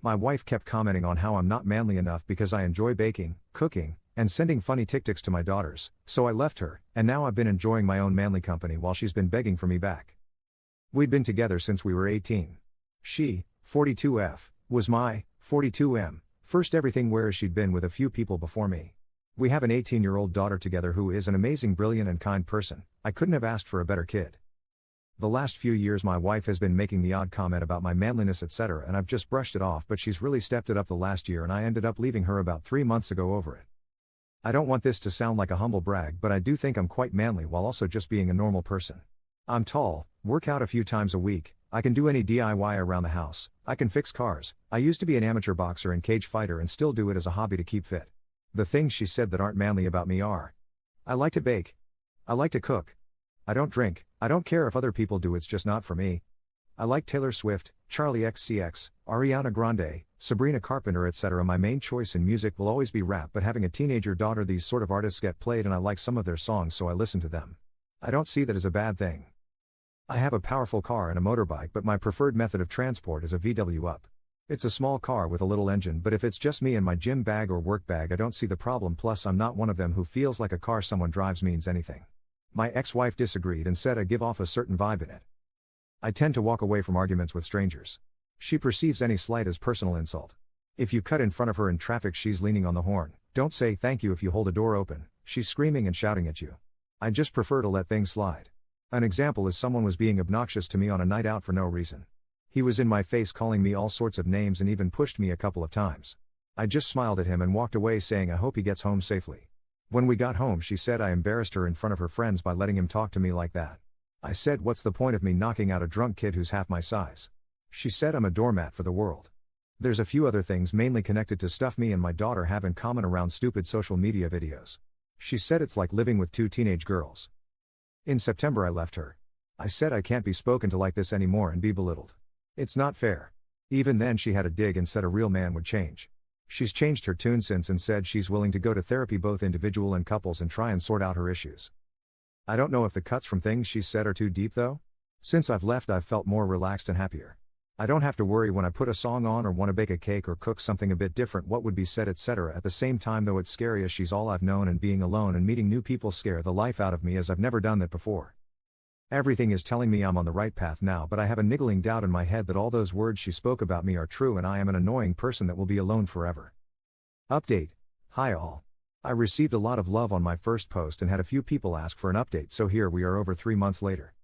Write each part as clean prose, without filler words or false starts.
My wife kept commenting on how I'm not manly enough because I enjoy baking, cooking, and sending funny TikToks to my daughters, so I left her, and now I've been enjoying my own manly company while she's been begging for me back. We'd been together since we were 18. She, 42F, was my, 42M, first everything, whereas she'd been with a few people before me. We have an 18-year-old daughter together who is an amazing, brilliant and kind person. I couldn't have asked for a better kid. The last few years my wife has been making the odd comment about my manliness etc., and I've just brushed it off, but she's really stepped it up the last year and I ended up leaving her about 3 months ago over it. I don't want this to sound like a humble brag, but I do think I'm quite manly while also just being a normal person. I'm tall, work out a few times a week, I can do any DIY around the house, I can fix cars, I used to be an amateur boxer and cage fighter and still do it as a hobby to keep fit. The things she said that aren't manly about me are: I like to bake. I like to cook. I don't drink, I don't care if other people do, it's just not for me. I like Taylor Swift, Charlie XCX, Ariana Grande, Sabrina Carpenter etc. My main choice in music will always be rap, but having a teenager daughter, these sort of artists get played and I like some of their songs, so I listen to them. I don't see that as a bad thing. I have a powerful car and a motorbike, but my preferred method of transport is a VW Up. It's a small car with a little engine, but if it's just me and my gym bag or work bag I don't see the problem, plus I'm not one of them who feels like a car someone drives means anything. My ex-wife disagreed and said I give off a certain vibe in it. I tend to walk away from arguments with strangers. She perceives any slight as personal insult. If you cut in front of her in traffic, she's leaning on the horn. Don't say thank you if you hold a door open, she's screaming and shouting at you. I just prefer to let things slide. An example is someone was being obnoxious to me on a night out for no reason. He was in my face calling me all sorts of names and even pushed me a couple of times. I just smiled at him and walked away saying I hope he gets home safely. When we got home she said I embarrassed her in front of her friends by letting him talk to me like that. I said what's the point of me knocking out a drunk kid who's half my size? She said I'm a doormat for the world. There's a few other things mainly connected to stuff me and my daughter have in common around stupid social media videos. She said it's like living with two teenage girls. In September I left her. I said I can't be spoken to like this anymore and be belittled. It's not fair. Even then she had a dig and said a real man would change. She's changed her tune since and said she's willing to go to therapy, both individual and couples, and try and sort out her issues. I don't know if the cuts from things she said are too deep though. Since I've left I've felt more relaxed and happier. I don't have to worry when I put a song on or want to bake a cake or cook something a bit different what would be said etc. At the same time though it's scary as she's all I've known, and being alone and meeting new people scare the life out of me as I've never done that before. Everything is telling me I'm on the right path now, but I have a niggling doubt in my head that all those words she spoke about me are true and I am an annoying person that will be alone forever. Update. Hi all. I received a lot of love on my first post and had a few people ask for an update, so here we are over 3 months later.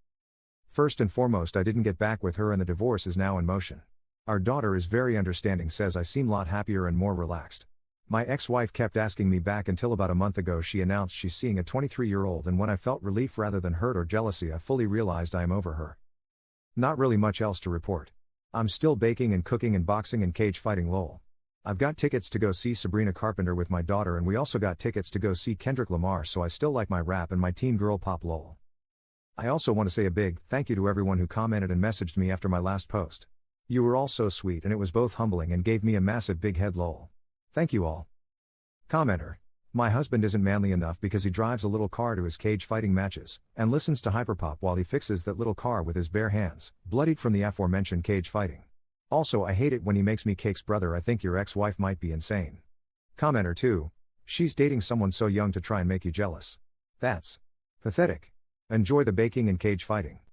First and foremost, I didn't get back with her and the divorce is now in motion. Our daughter is very understanding, says I seem a lot happier and more relaxed. My ex-wife kept asking me back until about a month ago she announced she's seeing a 23-year-old, and when I felt relief rather than hurt or jealousy I fully realized I am over her. Not really much else to report. I'm still baking and cooking and boxing and cage fighting lol. I've got tickets to go see Sabrina Carpenter with my daughter, and we also got tickets to go see Kendrick Lamar, so I still like my rap and my teen girl pop lol. I also want to say a big thank you to everyone who commented and messaged me after my last post. You were all so sweet and it was both humbling and gave me a massive big head lol. Thank you all. Commenter. My husband isn't manly enough because he drives a little car to his cage fighting matches, and listens to hyperpop while he fixes that little car with his bare hands, bloodied from the aforementioned cage fighting. Also I hate it when he makes me cakes. Brother, I think your ex-wife might be insane. Commenter 2. She's dating someone so young to try and make you jealous. That's pathetic. Enjoy the baking and cage fighting.